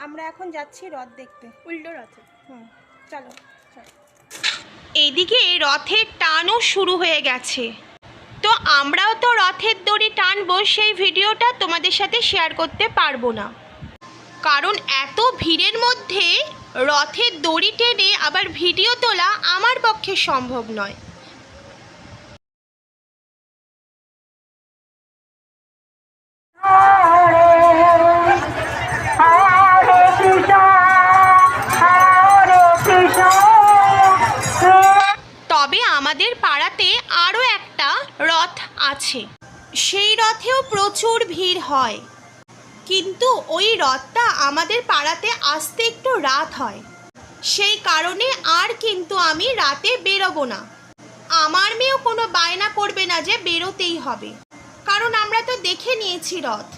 আমরা এখন যাচ্ছি রথ দেখতে, উল্টো রথে। চলো চলো। এইদিকে রথের টানও শুরু হয়ে গেছে, তো আমরাও তো রথের দড়ি টানবো, সেই ভিডিওটা তোমাদের সাথে শেয়ার করতে পারবো না, কারণ এত ভিড়ের মধ্যে রথের দড়ি টেনে আবার ভিডিও তোলা আমার পক্ষে সম্ভব নয়। তবে আমাদের পাড়াতে আরও একটা রথ আছে, সেই রথেও প্রচুর ভিড় হয়, কিন্তু ওই রথটা আমাদের পাড়াতে আসতে একটু রাত হয়, সেই কারণে আর কিন্তু আমি রাতে বেরোবো না। আমার মেয়েও কোনো বায়না করবে না যে বেরোতেই হবে, কারণ আমরা তো দেখে নিয়েছি রথ।